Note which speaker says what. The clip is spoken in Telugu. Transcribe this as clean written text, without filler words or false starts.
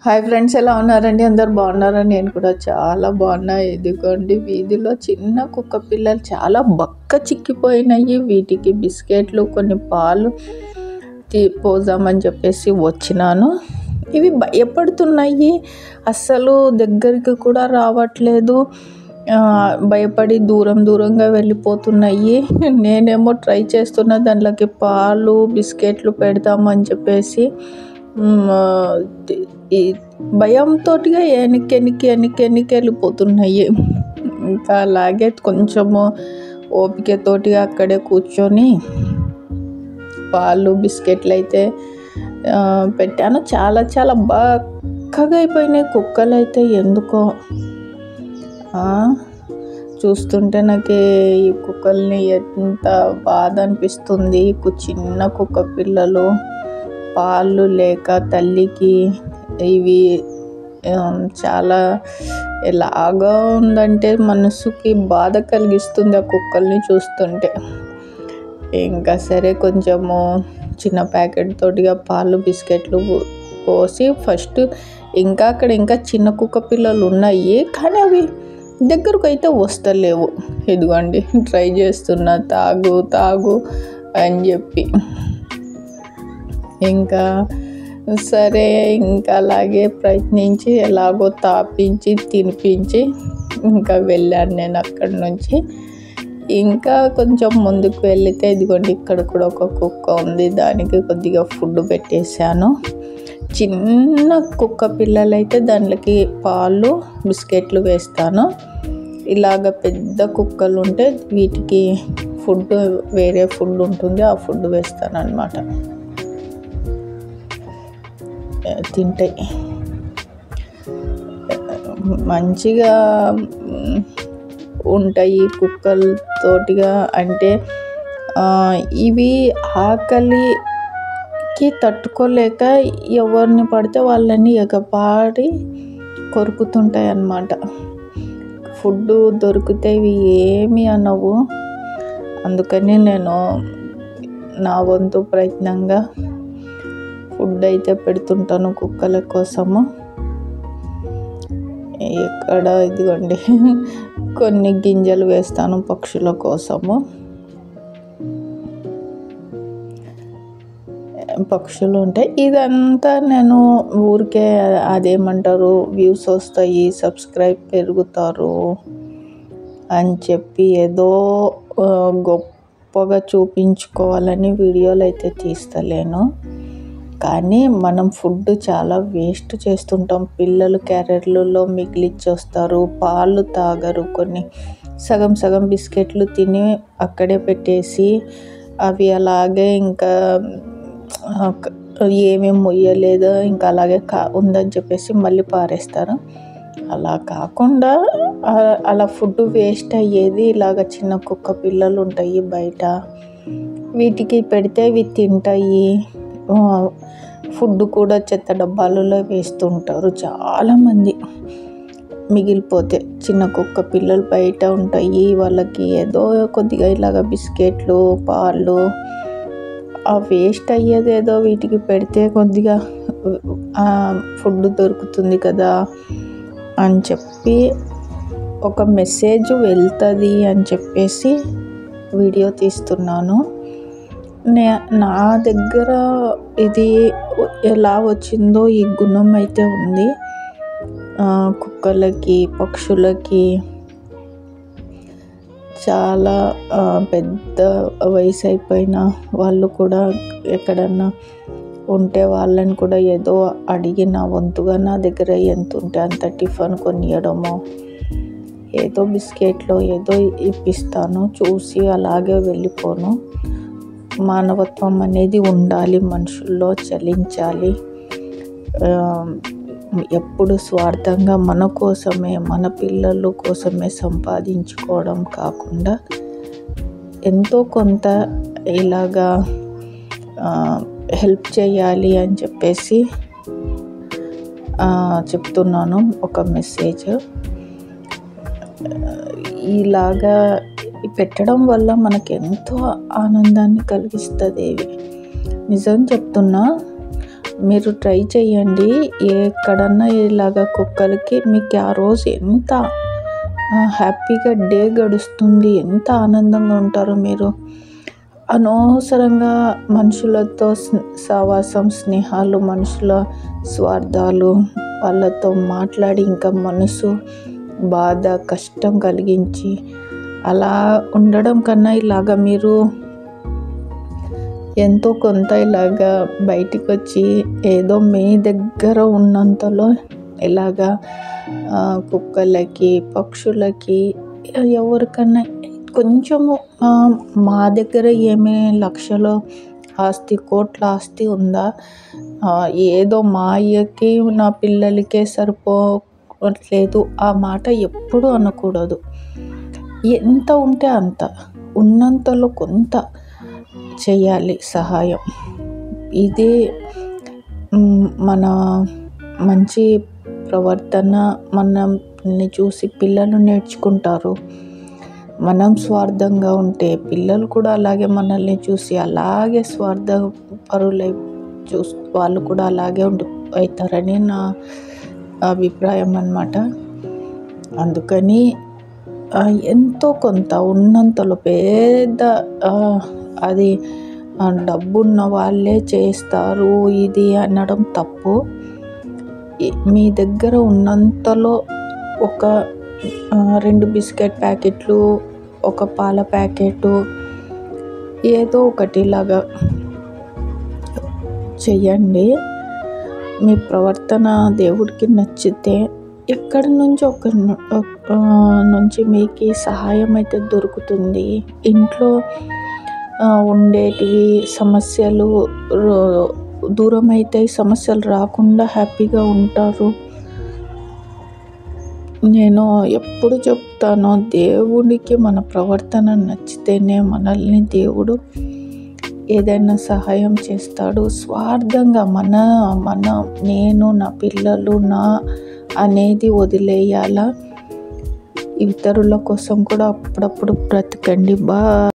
Speaker 1: హాయ్ ఫ్రెండ్స్, ఎలా ఉన్నారండి? అందరు బాగున్నారని నేను కూడా చాలా బాగున్నా. ఇదిగోండి, వీధిలో చిన్న కుక్క పిల్లలు చాలా బక్క చిక్కిపోయినాయి. వీటికి బిస్కెట్లు, కొన్ని పాలు పోదామని చెప్పేసి వచ్చినాను. ఇవి భయపడుతున్నాయి, అస్సలు దగ్గరికి కూడా రావట్లేదు. భయపడి దూరంగా వెళ్ళిపోతున్నాయి. నేనేమో ట్రై చేస్తున్నా దాంట్లోకి పాలు బిస్కెట్లు పెడదామని చెప్పేసి. ఈ భయంతో వెనక్కి వెళ్ళిపోతున్నాయి. ఇంకా అలాగే కొంచెము ఓపికతోటి అక్కడే కూర్చొని పాలు బిస్కెట్లు అయితే పెట్టాను. చాలా బక్కగా అయిపోయినాయి కుక్కలు అయితే. ఎందుకో చూస్తుంటే నాకు ఈ కుక్కల్ని ఎంత బాధ అనిపిస్తుంది. చిన్న కుక్క పిల్లలు పాలు లేక తల్లికి ఇవి చాలా ఎలాగా ఉందంటే మనసుకి బాధ కలిగిస్తుంది ఆ కుక్కల్ని చూస్తుంటే. ఇంకా సరే, కొంచెము చిన్న ప్యాకెట్ తోటిగా పాలు బిస్కెట్లు పోసి ఫస్ట్ అక్కడ ఇంకా చిన్న కుక్క పిల్లలు ఉన్నాయి, కానీ అవి దగ్గరకు అయితే వస్తలేవు. ఇదిగోండి, ట్రై చేస్తున్నా తాగు అని చెప్పి. ఇంకా సరే, ఇంకా అలాగే ప్రయత్నించి ఎలాగో తాపించి తినిపించి ఇంకా వెళ్ళాను నేను అక్కడి నుంచి. ఇంకా కొంచెం ముందుకు వెళితే ఇదిగోండి, ఇక్కడ కూడా ఒక కుక్క ఉంది. దానికి కొద్దిగా ఫుడ్ పెట్టేశాను. చిన్న కుక్క పిల్లలైతే దాంట్లోకి పాలు బిస్కెట్లు వేస్తాను. ఇలాగ పెద్ద కుక్కలు ఉంటే వీటికి ఫుడ్, వేరే ఫుడ్ ఉంటుంది, ఆ ఫుడ్ వేస్తాను అన్నమాట. తింటాయి మంచిగా ఉంటాయి కుక్కలతోటిగా. అంటే ఇవి ఆకలికి తట్టుకోలేక ఎవరిని పడితే వాళ్ళని ఎగపాడి కొరుకుతుంటాయి అన్నమాట. ఫుడ్ దొరికితే ఇవి ఏమి అనవు. అందుకని నేను నా వంతు ప్రయత్నంగా ఫుడ్ అయితే పెడుతుంటాను కుక్కల కోసము. ఇక్కడ ఇదిగోండి, కొన్ని గింజలు వేస్తాను పక్షుల కోసము. పక్షులు ఉంటాయి. ఇదంతా నేను ఊరికే అదేమంటారు, వ్యూస్ వస్తాయి, సబ్స్క్రైబ్ పెరుగుతారు అని చెప్పి ఏదో గొప్పగా చూపించుకోవాలని వీడియోలు అయితే తీస్తలేను. కానీ మనం ఫుడ్ చాలా వేస్ట్ చేస్తుంటాం. పిల్లలు క్యారెట్లలో మిగిలిచ్చేస్తారు, పాలు తాగరు, కొన్ని సగం బిస్కెట్లు తిని అక్కడే పెట్టేసి అవి అలాగే ఇంకా ఏమేమి మొయ్యలేదు ఇంకా అలాగే ఉందని చెప్పేసి మళ్ళీ పారేస్తారు. అలా కాకుండా అలా ఫుడ్ వేస్ట్ అయ్యేది ఇలాగ చిన్న కుక్క పిల్లలు ఉంటాయి బయట, వీటికి పెడితే ఇవి తింటాయి. ఫుడ్ కూడా చెత్త డబ్బాలలో వేస్తుంటారు చాలామంది. మిగిలిపోతే చిన్న కుక్క పిల్లలు బయట ఉంటాయి, వాళ్ళకి ఏదో కొద్దిగా ఇలాగ బిస్కెట్లు, పాలు, ఆ వేస్ట్ అయ్యేది ఏదో వీటికి పెడితే కొద్దిగా ఫుడ్ దొరుకుతుంది కదా అని చెప్పి, ఒక మెసేజ్ వెళ్తుంది అని చెప్పేసి వీడియో తీస్తున్నాను. నా దగ్గర ఇది ఎలా వచ్చిందో ఈ గుణం అయితే ఉంది. కుక్కలకి, పక్షులకి చాలా పెద్ద వయసు అయిపోయిన వాళ్ళు కూడా ఎక్కడన్నా ఉంటే వాళ్ళని కూడా ఏదో అడిగి నా వంతుగా నా దగ్గర ఎంత ఉంటే అంత టిఫిన్ కొనియడమో, ఏదో బిస్కెట్లో ఏదో ఇప్పిస్తాను. చూసి అలాగే వెళ్ళిపోను. మానవత్వం అనేది ఉండాలి మనుషుల్లో, చలించాలి. ఎప్పుడు స్వార్థంగా మన కోసమే, మన పిల్లల కోసమే సంపాదించుకోవడం కాకుండా ఎంతో కొంత ఇలాగా హెల్ప్ చేయాలి అని చెప్పేసి చెప్తున్నాను. ఒక మెసేజ్ ఇలాగా పెట్టడం వల్ల మనకు ఎంతో ఆనందాన్ని కలిగిస్తుంది. నిజం చెప్తున్నా, మీరు ట్రై చేయండి. ఎక్కడన్నా ఇలాగ కుక్కలకి మీకు ఆ రోజు ఎంత హ్యాపీగా డే గడుస్తుంది, ఎంత ఆనందంగా ఉంటారో మీరు. అనవసరంగా మనుషులతో సహవాసం, స్నేహాలు, మనుషుల స్వార్థాలు, వాళ్ళతో మాట్లాడి ఇంకా మనసు బాధ, కష్టం కలిగించి అలా ఉండడం కన్నా ఇలాగ మీరు ఎంతో కొంత ఇలాగా బయటికి వచ్చి ఏదో మీ దగ్గర ఉన్నంతలో ఇలాగా కుక్కలకి, పక్షులకి, ఎవరికన్నా కొంచెము మా దగ్గర ఏమీ లక్షల ఆస్తి, కోట్ల ఆస్తి ఉందా, ఏదో మా అయ్యకి నా పిల్లలకే సరిపోవట్లేదు ఆ మాట ఎప్పుడు అనకూడదు. ఎంత ఉంటే అంత, ఉన్నంతలో కొంత చేయాలి సహాయం. ఇది మన మంచి ప్రవర్తన. మనల్ని చూసి పిల్లలు నేర్చుకుంటారు. మనం స్వార్థంగా ఉంటే పిల్లలు కూడా అలాగే మనల్ని చూసి అలాగే స్వార్థపరులై వాళ్ళు కూడా అలాగే అవుతారని నా అభిప్రాయం అన్నమాట. అందుకని ఎంతో కొంత ఉన్నంతలో పెద్ద అది డబ్బున్న వాళ్ళే చేస్తారు ఇది అనడం తప్పు. మీ దగ్గర ఉన్నంతలో ఒక 2 బిస్కెట్ ప్యాకెట్లు, ఒక పాల ప్యాకెటు, ఏదో ఒకటి ఇలాగా చెయ్యండి. మీ ప్రవర్తన దేవుడికి నచ్చితే ఎక్కడి నుంచి నుంచి మీకు సహాయం అయితే దొరుకుతుంది. ఇంట్లో ఉండేటివి సమస్యలు దూరం అయితే సమస్యలు రాకుండా హ్యాపీగా ఉంటారు. నేను ఎప్పుడు చెప్తానో, దేవుడికి మన ప్రవర్తన నచ్చితేనే మనల్ని దేవుడు ఏదైనా సహాయం చేస్తాడు. స్వార్థంగా నేను, నా పిల్లలు, నా అనేది వదిలేయాలా. ఇతరుల కోసం కూడా అప్పుడప్పుడు బ్రతకండి.